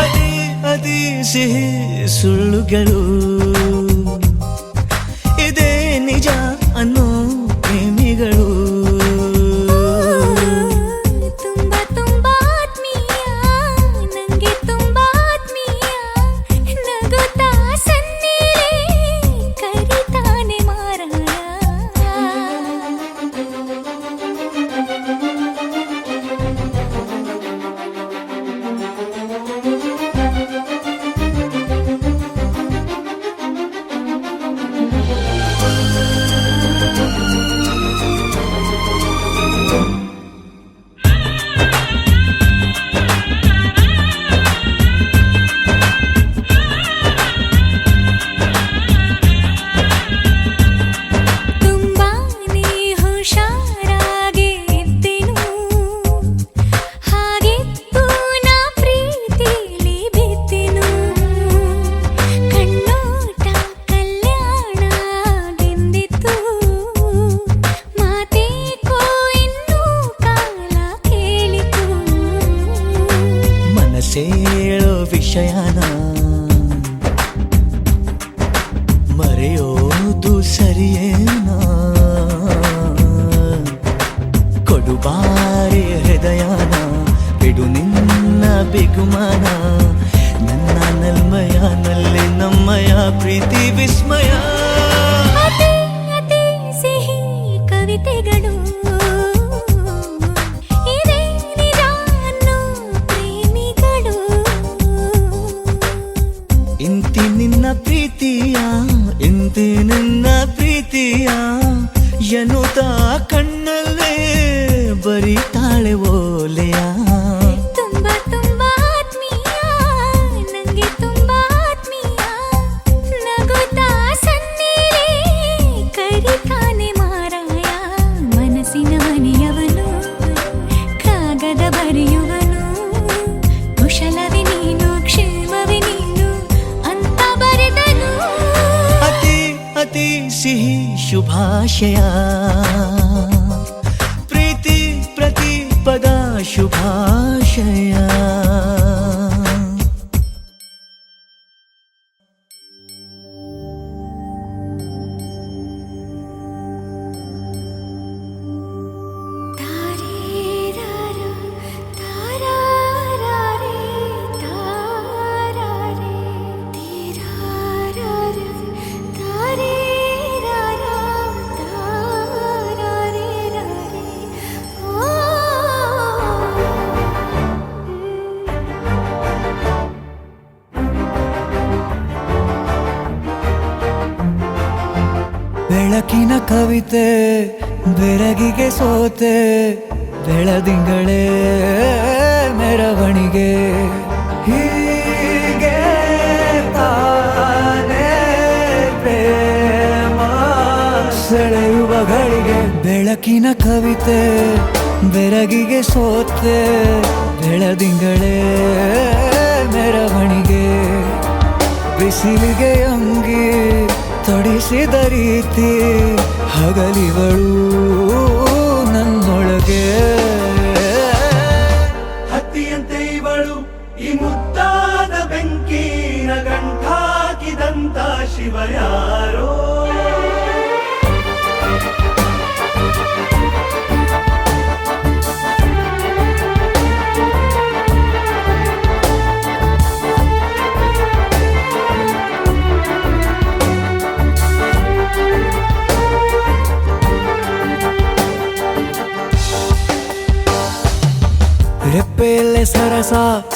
Speaker 5: ಅದೇ ಅದೇ ಸಿಹಿ ಸುಳ್ಳುಗಳು, ಇದೇ ನಿಜ ಅನ್ನೋ ಪ್ರೇಮಿಗಳು.
Speaker 4: ತುಂಬಾ ತುಂಬಾ ಆತ್ಮೀಯ, ನಂಗೆ ತುಂಬಾ ಆತ್ಮೀಯ, ನಗುತ್ತಾ ಸನ್ನಿಲೇ ಕರಿತಾನೆ ಮಾರಾಯ. ತುಂಬಾನೇ ಹುಷಾರಾಗಿ ಇದ್ದೆನು, ಹಾಗೆತ್ತು ನಾ ಪ್ರೀತಿಲಿ ಬಿದ್ದೆನು. ಕಣ್ಣೋಟ ಕಲ್ಯಾಣಗೆಂದಿತ್ತು, ಮಾತೇಕೋ ಇನ್ನೂ ಕಾಲ ಕೇಳಿತು.
Speaker 5: ಮನಸ್ಸೇಳೋ ವಿಷಯನ ಮರೆಯೋದು ಸರಿಯೇನಾ? ಕೊಡುಬಾರಿ ಹೃದಯನ, ಬಿಡು ನಿನ್ನ ಬಿಗುಮಾನ. ನನ್ನ ನಲ್ಮಯನಲ್ಲಿ ನಮ್ಮಯ ಪ್ರೀತಿ ವಿಸ್ಮಯ.
Speaker 4: ಅತಿ ಅತಿ ಸಿಹಿ ಕವಿತೆಗಳು, ಇದೇ ನಿಜ ಅನ್ನೋ ಪ್ರೇಮಿಗಳು.
Speaker 5: ಇಂತಿ ನಿನ್ನ ಪ್ರೀತಿಯ, ಇಂತಿ ನಿನ್ನ ಪ್ರೀತಿಯ ಎನ್ನುತ್ತ ಕಣ್ಣಲ್ಲೇ ಬರಿತಾಳೆ ಓಲೆಯ.
Speaker 4: ತುಂಬಾ ತುಂಬಾ ಆತ್ಮೀಯ, ನಂಗೆ ತುಂಬಾ ಆತ್ಮೀಯ, ನಗುತ್ತಾ ಸನ್ನಿಲೇ ಕರಿತಾನೆ ಮಾರಾಯ. ಮನಸ್ಸಿನ ಮನೆಯವನು, ಕಾಗದ ಬರೆಯುವನು, ಕುಶಲವೇ ನೀನು, ಕ್ಷೇಮವೇ ನೀನು ಅಂತ ಬರೆದನು.
Speaker 5: ಅತಿ ಅತಿ ಸಿಹಿ ಶುಭಾಶಯ, ಪ್ರೀತಿ ಪ್ರತಿ ಪದ ಶುಭಾಶಯ.
Speaker 4: ತೀರಾ
Speaker 5: ಕವಿತೆ ಬೆರಗಿಗೆ ಸೋತೆ ಬೆಳದಿಂಗಳೇ ಮೆರವಣಿಗೆ ಹೀಗೆ ತಾನೇ ಪ್ರೇಮ ಸೆಳೆಯುವ ಗಳಿಗೆ ಬೆಳಕಿನ ಕವಿತೆ ಬೆರಗಿಗೆ ಸೋತೆ ಬೆಳದಿಂಗಳೇ ಮೆರವಣಿಗೆ ಬಿಸಿಲಿಗೆ ಅಂಗಿ ತೊಡಿಸಿದ ರೀತಿ ಹಗಲಿಗಳು ನನ್ನೊಳಗೆ
Speaker 6: ಹತ್ತಿಯಂತೆ ಇವಳು ಈ ಮುದ್ದಾದ ಬೆಂಕಿನ ಗಂಟಾಕಿದಂತ ಶಿವ ಯಾರೋ
Speaker 5: ರೆಪ್ಪೆಯಲ್ಲೇ ಸರಸ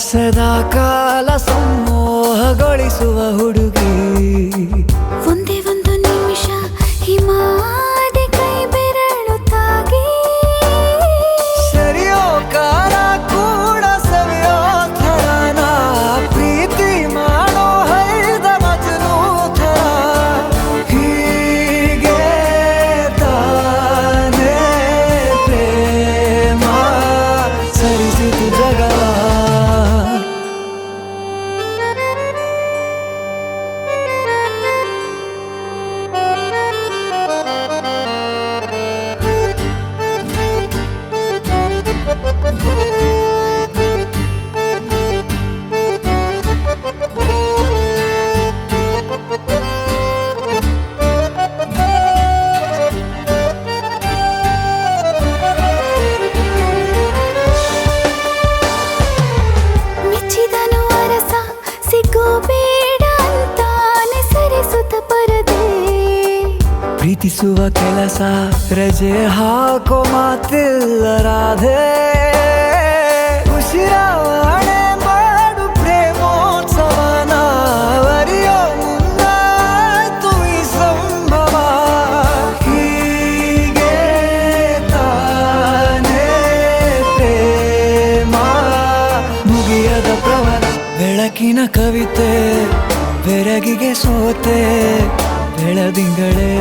Speaker 5: ಸದಾ ಕಾಲ ಸಂಮೋಹಗೊಳಿಸುವ ಹುಡುಗಿ
Speaker 4: ಒಂದೇ ಒಂದು ನಿಮಿಷ ಹಿಮಾದಿ ಕೈ ಬೆರಳು ತಾಗಿ
Speaker 5: ಸರಿಯೋ ಕಾಲ ಕೂಡ ಸವಿಯೋ ಥರನ ಪ್ರೀತಿ ಮಾಡೋ ಹೈದ ಮಜನು ಥರ ಹೀಗೆ ತಾನೇ ಪ್ರೇಮ ಸರಿಸಿತು ಜಗವ
Speaker 4: ಮೆಚ್ಚಿದನು ಅರಸ ಸಿಗೋ ಬೇಡ ಅಂತಾನೆ ಸರಿಸುತ್ತ ಪರದೆ
Speaker 5: ಪ್ರೀತಿಸುವ ಕೆಲಸ ರಜೆ ಹಾಕೋ ಮಾತಿಲ್ಲ ರಾಧೆ ಉಸಿರಾವಣೆ ಮಾಡು ಪ್ರೇಮೋತ್ಸವನ ಅರಿಯೋ ಮುಂದಾಯ್ತು ಈ ಸಂಭವ ಹೀಗೆ ತಾನೇ ಪ್ರೇಮ ಮುಗಿಯದ ಪ್ರವರ ಬೆಳಕಿನ ಕವಿತೆ ಬೆರಗಿಗೆ ಸೋತೆ ಬೆಳದಿಂಗಳೇ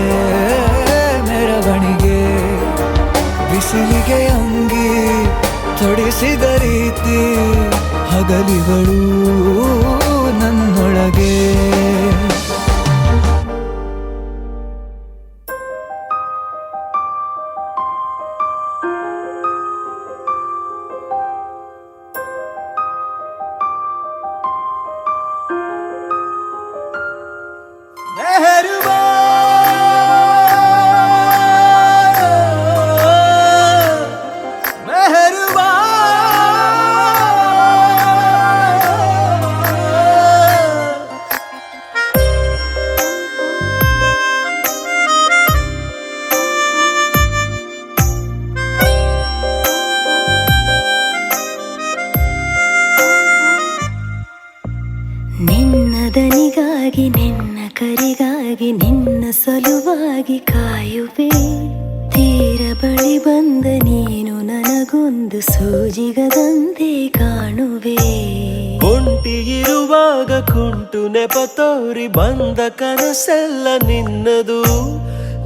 Speaker 5: ಮೆರವಣಿಗೆ ಬಿಸಿಲಿಗೆ ಅಂಗಿ ತೊಡಿಸಿದ ರೀತಿ ಹಗಲಿಗಳು ನನ್ನೊಳಗೆ
Speaker 6: मेहरबा मेहरबा
Speaker 4: ನಿನ್ನ ದನಿಗಾಗಿ ನಿನ್ನ ಕರೆಗಾಗಿ ನಿನ್ನ ಸಲುವಾಗಿ ಕಾಯುವೆ ತೀರ ಬಳಿ ಬಂದ ನೀನು ನನಗೊಂದು ಸೂಜಿಗದಂತೆ ಕಾಣುವೆ
Speaker 1: ಒಂಟಿ ಇರುವಾಗ ಕುಂಟು ನೆಪ ತೋರಿ ಬಂದ ಕನಸೆಲ್ಲ ನಿನ್ನದು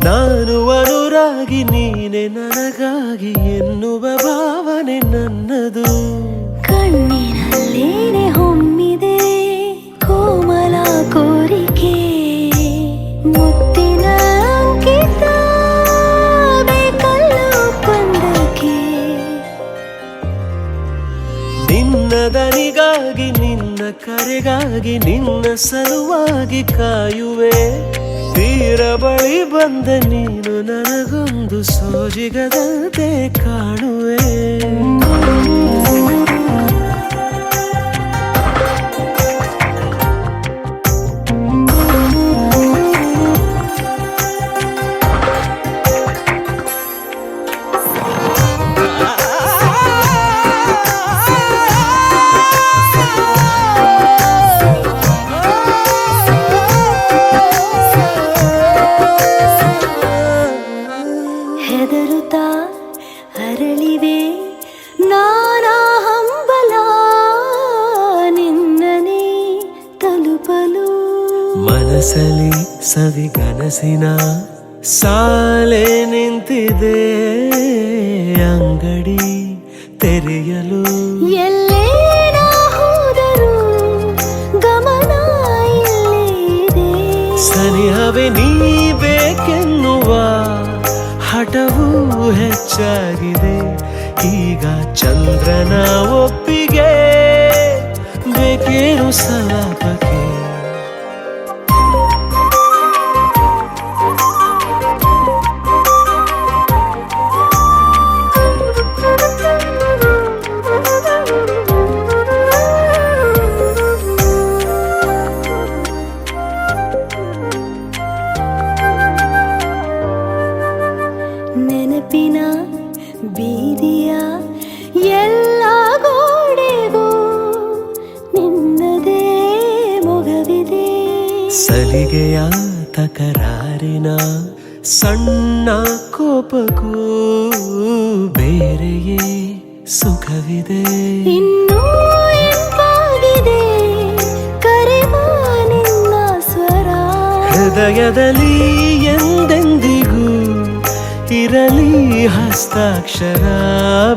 Speaker 1: ನಾನು ಅನುರಾಗಿ ನೀನೆ ನನಗಾಗಿ ಎನ್ನುವ ಭಾವನೆ ನನ್ನದು
Speaker 4: ಕಣ್ಣಿನಲ್ಲೇನೆ ಹೊಮ್ಮಿದೆ ಕೋಮಲ ಕೋರಿಕೆ ಮುತ್ತಿನ ಅಂಕಿತ ಬೇಕಲ್ಲ ಒಪ್ಪಂದಕ್ಕೆ
Speaker 1: ನಿನ್ನ ದನಿಗಾಗಿ ನಿನ್ನ ಕರೆಗಾಗಿ ನಿನ್ನ ಸಲುವಾಗಿ ಕಾಯುವೆ ತೀರ ಬಳಿ ಬಂದ ನೀನು ನನಗೊಂದು ಸೋಜಿಗದಂತೆ ಕಾಣುವೆ
Speaker 4: ಹೆದರುತ್ತಾ ಅರಳಿವೆ ನಾನಾ ಹಂಬಲ ನಿನ್ನನೆ ತಲುಪಲು.
Speaker 1: ಮನಸಲಿ ಸವಿಗನಸಿನ ಸಾಲೆ ನಿಂತಿದೆ ಅಂಗಡಿ ತೆರೆಯಲು.
Speaker 4: ಎಲ್ಲೇ ನಾ ಹೋದರೂ ಗಮನ ಇಲ್ಲೇ ಇದೆ.
Speaker 1: ಸನಿಹವೇ ನೀ ಬೇಕೆನ್ನುವ ಹಠವೂ ಹೆಚ್ಚಾಗಿದೆ. ಈಗ ಚಂದ್ರನ ಒಪ್ಪಿಗೆ ಬೇಕೇನು ಸಲಾಪಕ್ಕೆ.
Speaker 4: ನೆನಪಿನ ಬೀದಿಯ ಎಲ್ಲ ಗೋಡೆಗೂ ನಿನ್ನದೇ ಮೊಗವಿದೆ.
Speaker 1: ಸಲಿಗೆಯ ತಕರಾರಿನ ಸಣ್ಣ ಕೋಪಕ್ಕೂ ಬೇರೆಯೇ ಸುಖವಿದೆ.
Speaker 4: ಇನ್ನೂ ಎಂಪಾಗಿದೆ ಕರೆವ ನಿನ್ನ ಸ್ವರ.
Speaker 1: ಹೃದಯದಲ್ಲಿ ಎಂದೆಂದಿಗೂ ಇರಲಿ ಹಸ್ತಾಕ್ಷರ.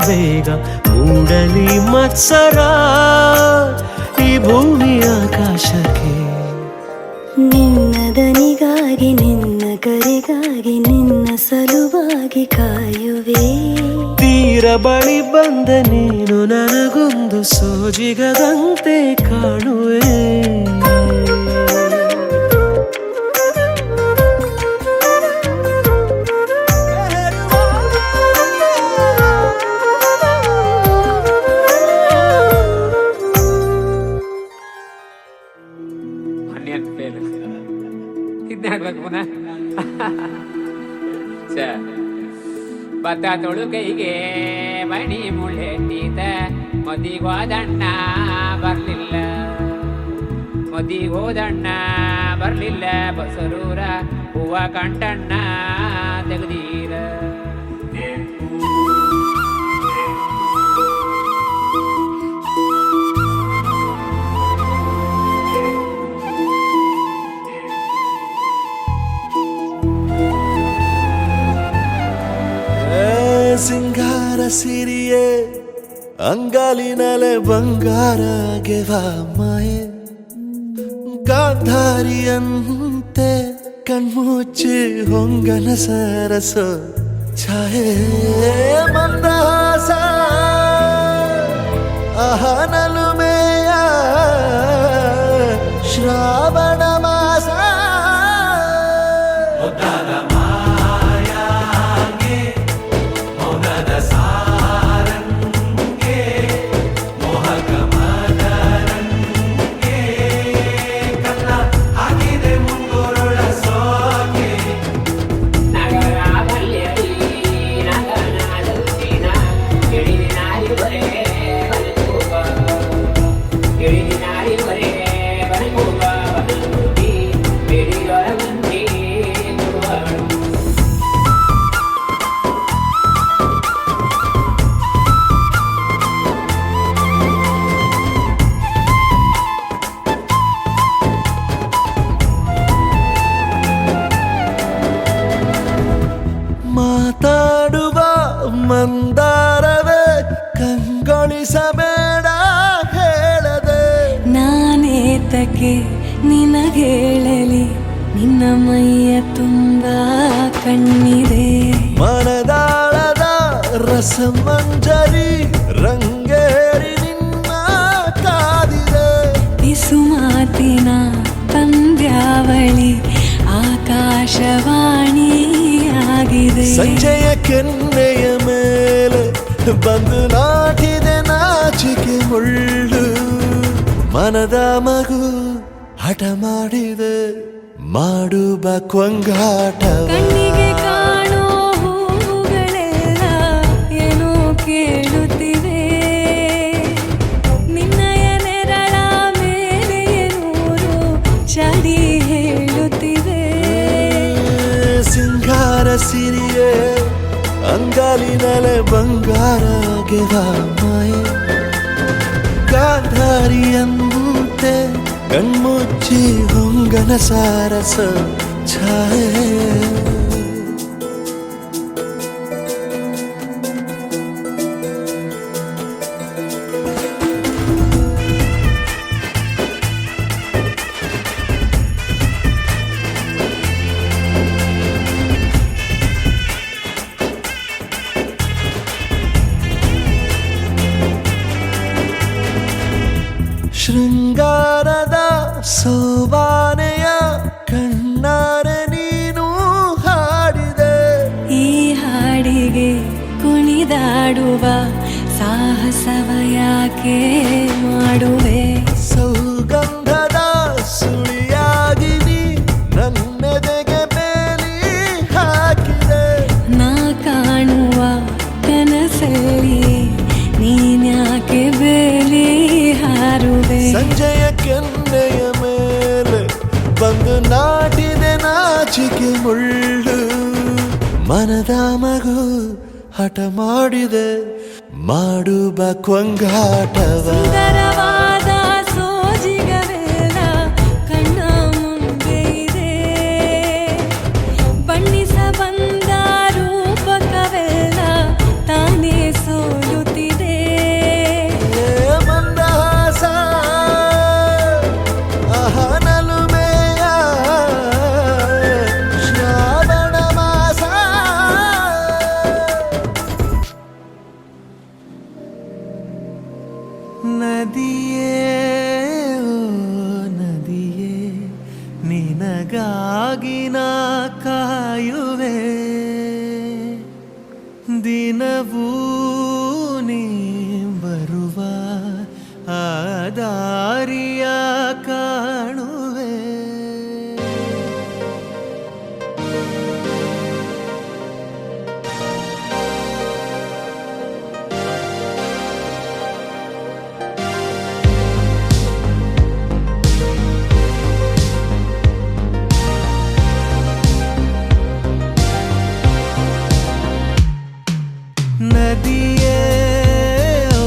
Speaker 1: ಬೇಗ ಮೂಡಲಿ ಮತ್ಸರ ಈ ಭೂಮಿ ಆಕಾಶಕ್ಕೆ.
Speaker 4: ನಿನ್ನ ದನಿಗಾಗಿ ನಿನ್ನ ಕರೆಗಾಗಿ ನಿನ್ನ ಸಲುವಾಗಿ ಕಾಯುವೆ.
Speaker 1: ತೀರ ಬಳಿ ಬಂದ ನೀನು ನನಗೊಂದು ಸೋಜಿಗದಂತೆ ಕಾಣುವೆ.
Speaker 7: ಇದ್ನಾಡ್ಬೇಕು ಪುನಃ. ಭತ್ತ ತೊಳುಕೈಗೆ ಮಣಿ ಮುಳ್ಳೆಟ್ಟೀತ ಮದಿಗೋದಣ್ಣ ಬರ್ಲಿಲ್ಲ. ಮದಿಗೋದಣ್ಣ ಬರ್ಲಿಲ್ಲ. ಬಸರೂರ ಹೂವ ಕಂಟಣ್ಣ ತೆಗ್ದೀರ.
Speaker 3: ಸಿಂಗಾರ ಸಿರಿಯೇ ಅಂಗಾಲಿನಲೆ ಬಂಗಾರ ಗೆವ ಮಾಯೆ. ಗಾಂಧಾರಿಯಂತೆ ಕಣ್ಮುಚ್ಚಿ ಹೊಂಗನ ಸರಸ ಛಾಯೆ. ಮಂದಹಾಸ ಅಹನಲುಮೆಯ ಶ್ರಾವಣ ಮಾಸ. ಮಾತಾಡುವ ಮಂದಾರವೇ ಕಂಗೊಳಿಸಬೇಡ ಹೇಳದೆ.
Speaker 4: ನಾನೇತಕ್ಕೆ ನಿನಗೇಳಲಿ ನಿನ್ನ ಮೈಯ ತುಂಬ ಕಣ್ಣಿದೆ.
Speaker 3: ಮನದಾಳದ ರಸಮಂಜರಿ ರಂಗೇರಿ ನಿನ್ನ ಕಾದಿದೆ.
Speaker 4: ಬಿಸು ಮಾತಿನ ಪಂದ್ಯಾವಳಿ ಆಕಾಶವಾಣಿಯಾಗಿದೆ.
Speaker 3: ಸಂಜೆಯ ಕೆನ್ನೆಯ ಮೇಲೆ ಬಂದು ನಾಟಿದೆ ನಾಚಿಕೆ ಮುಳ್ಳು. ಮನದ ಮಗು ಹಠ ಮಾಡಿದೆ ಮಾಡುವ ಕೊಂಗಾಟವ.
Speaker 4: ಕಣ್ಣಿಗೆ ಕಾಣೋ ಹೂಗಳೆಲ್ಲ ಏನೋ ಕೇಳುತ್ತಿವೆ. ನಿನ್ನಯ ನೆರಳ ಮೇಲೆ ನೂರು ಚಡಿ ಹೇಳುತ್ತಿವೆ.
Speaker 3: ಸಿಂಗಾರ ಸಿರಿಯೇ ಅಂಗಾಲಿನಲೆ ಬಂಗಾರ ಗೆದ ಮಾಯೆ ಗಾಂಧಾರಿಯಂತೆ ಕಣ್ಮುಚ್ಚಿ ಹೊಂಗನ ಸಾರಸ ಛಾಯೆ ಶೃಂಗಾರದ ಸೋಬಾನೆಯ ಕಣ್ಣಾರೆ ನೀನು ಹಾಡಿದೆ
Speaker 4: ಈ ಹಾಡಿಗೆ ಕುಣಿದಾಡುವ ಸಾಹಸವ ಯಾಕೆ ಮಾಡುವೆ
Speaker 3: ಸೌಗಂಧದ ಸುಳಿಯಾಗಿ ನೀ ನನ್ನೆದೆಗೆ ಬೇಲಿ ಹಾಕಿದೆ
Speaker 4: ನಾ ಕಾಣುವ ಕನಸಲ್ಲಿ ನೀನ್ಯಾಕೆ ಬೇಲಿ ಹಾರುವೆ
Speaker 3: ಸಂಜೆಯ ಕೆನ್ನೆಯ ಮೇಲೆ ಬಂದು ನಾಟಿದೆ ನಾಚಿಕೆ ಮುಳ್ಳು ಮನದ ಮಗು ಹಠ ಮಾಡಿದೆ ಮಾಡುವ ಕೊಂಗಾಟವ
Speaker 4: ಸುಂದರವಾದ ಸೋಜಿಗವೆಲ್ಲ ಕಣ್ಣ ಮುಂದೆ ಇದೆ ಬಣ್ಣಿಸ ಬಂದ ರೂಪಕವೆಲ್ಲ ತಾನೇ ಸೋಲುತ್ತಿದೆ
Speaker 3: ಮಂದಹಾಸ ಅಹನಲುಮೆಯ ಶ್ರಾವಣ ಮಾಸ ನದಿಯೇ ಓ ನದಿಯೇ ನಿನಗಾಗಿ ನಾ ಕಾಯುವೆ ದಿನವೂ ನೀ ಬರುವ ಆ ದಾರಿಯ ಕಾಣುವೆ ನದಿಯೇ ಓ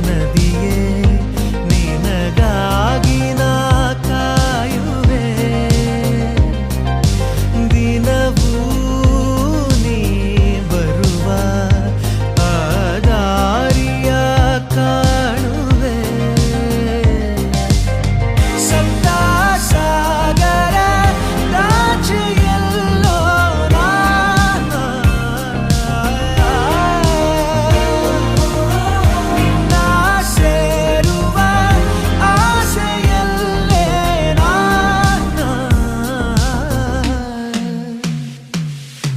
Speaker 3: ನದಿಯೇ ನಿನಗಾಗಿ ನಾ ಕಾಯುವೆ ದಿನವೂ ನೀ ಬರುವ ಆ ದಾರಿಯ ಕಾಣುವೆ ಸದಾ ಸಾಗರ ದಾಚೆಯಲ್ಲೋ ನಿನ್ನ ಸೇರುವ ಆಸೆಯಲ್ಲೇ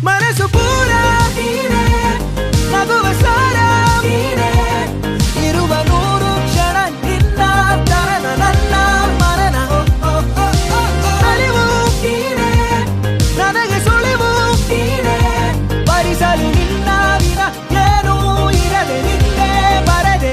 Speaker 3: ಮನಸ್ಸು ಪೂರ ನೀನೆ ನಗುವ ಸಾರ ನೀನೆ ಇರುವ ನೂರು ಕ್ಷಣ ನಿನ್ನ ತರನ ನನ್ನ ಮರಣ ಅರಿವು ನೀನೆ ನನಗೆ ಸುಳಿವು ನೀನೆ ಭರಿಸಲು ನಿನ್ನ ವಿನ ಏನೂ ಇರದೆ ನಿನ್ನೆ ಬರದೆ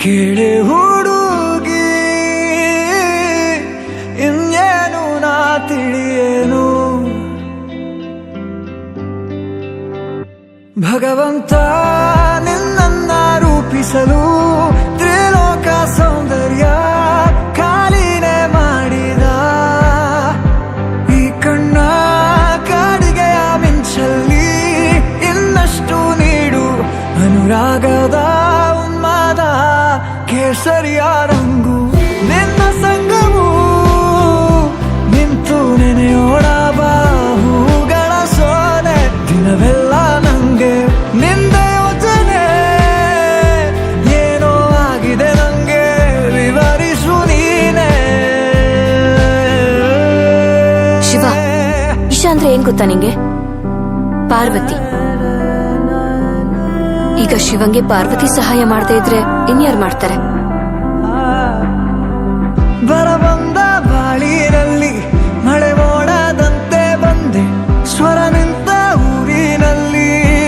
Speaker 5: ಕೇಳೆ ಹುಡುಗಿ ಇನ್ನೇನು ನಾ ತಿಳಿಯೇನು ಭಗವಂತ ನಿನ್ನನ್ನ ರೂಪಿಸಲು ತ್ರಿಲೋಕ ಸೌಂದರ್ಯ ಖಾಲಿನೇ ಮಾಡಿದ ಈ ಕಣ್ಣ ಕಾಡಿಗೆಯ ಮಿಂಚಲ್ಲಿ ಇನ್ನಷ್ಟು ನೀಡು ಅನುರಾಗದ ಉನ್ಮಾದ ಕೇಸರಿಯ ರಂಗು ನಿನ್ನ ಸಂಗವು ನಿಂತು ನೆನೆಯೋಣ ಬಾಹುಗಳ ಸೋನೆ ದಿನವೆಲ್ಲ ನಂಗೆ ನಿಂದ ಯೋಚನೆ ಏನೋ ಆಗಿದೆ ನಂಗೆ ವಿವರಿಸು ನೀನೆ
Speaker 8: ಶಿವ, ಇಶಾ ಅಂದ್ರೆ ಏನ್ ಗೊತ್ತಾ ನಿಂಗೆ? ಪಾರ್ವತಿ. ಈಗ ಶಿವಂಗೆ ಪಾರ್ವತಿ ಸಹಾಯ ಮಾಡದೇ ಇದ್ರೆ ಇನ್ಯಾರು ಮಾಡ್ತಾರೆ?
Speaker 5: ಬರಬಂದ ಬಾಳಿನಲ್ಲಿ ಮಳೆ ಮೋಡದಂತೆ ಬಂದೆ ಸ್ವರ ನಿಂತ ಊರಿನಲ್ಲಿ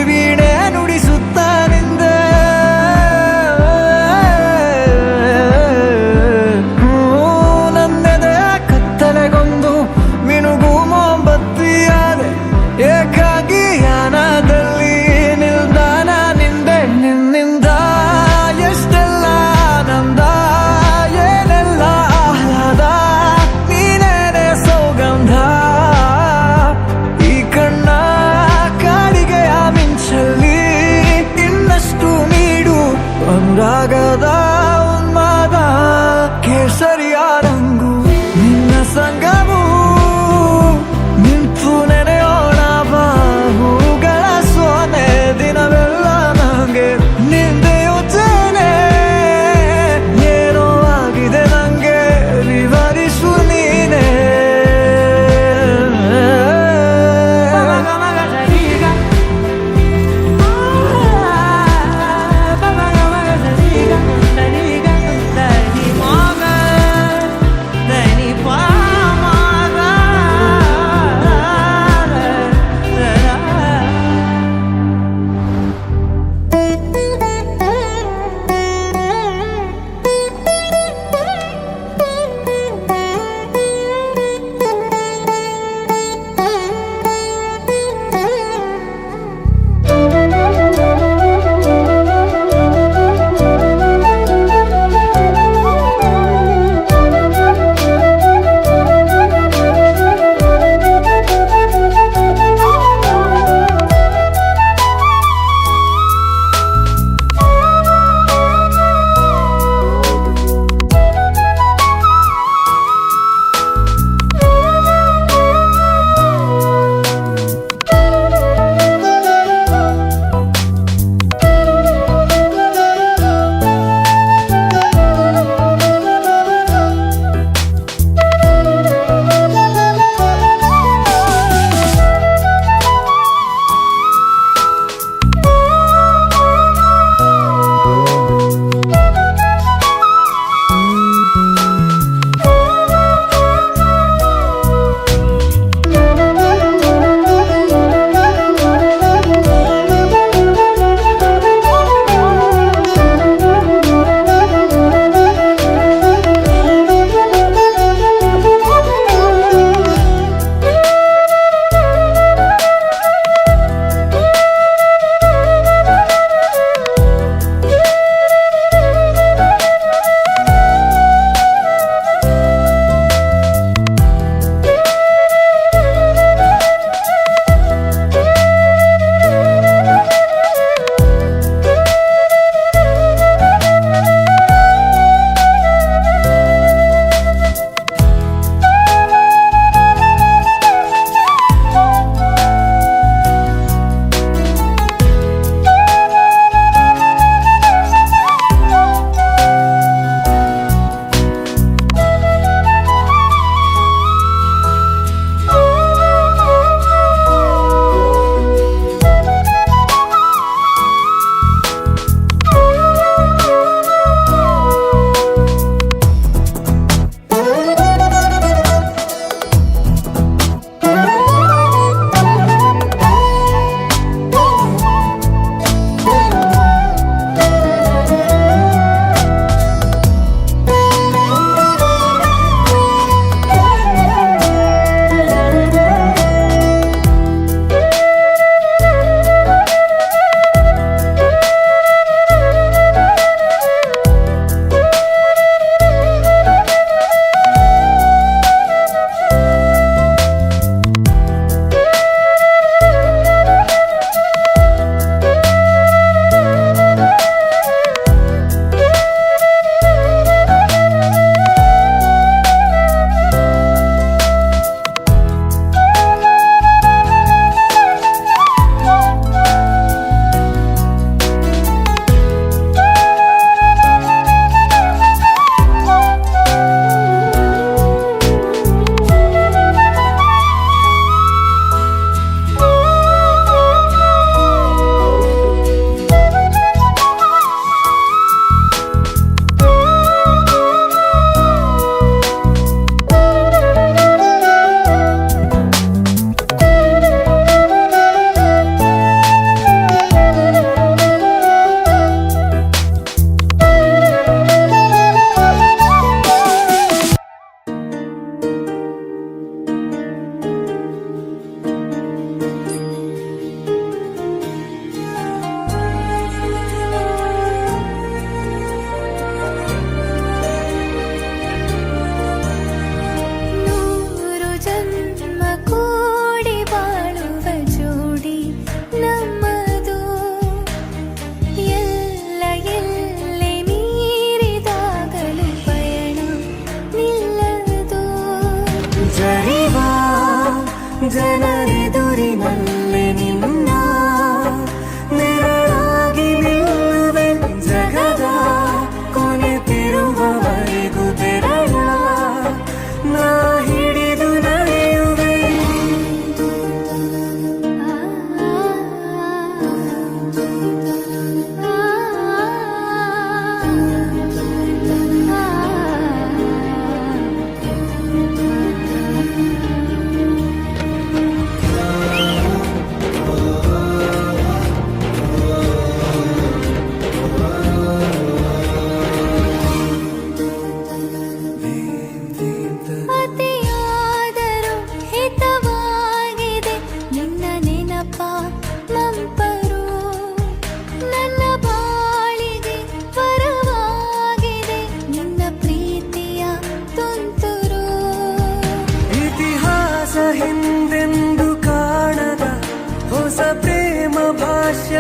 Speaker 5: ವೀಣೆ ನುಡಿಸುತ್ತ ನಿಂದೆ ನನ್ನೆದೆ ಕತ್ತಲೆಗೊಂದು ಮಿನುಗು ಮೊಂಬತ್ತಿಯಾದೆ ಏಕಾಗಿ ಯಾನದಲ್ಲಿ ನಿಲ್ದಾಣ ನಿಂದೆ ನಿನ್ನಿಂದ ಎಷ್ಟೆಲ್ಲ ಆನಂದ ಏನೆಲ್ಲ ಆಹ್ಲಾದ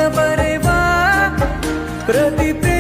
Speaker 5: ಬರೆವ ಪ್ರತಿ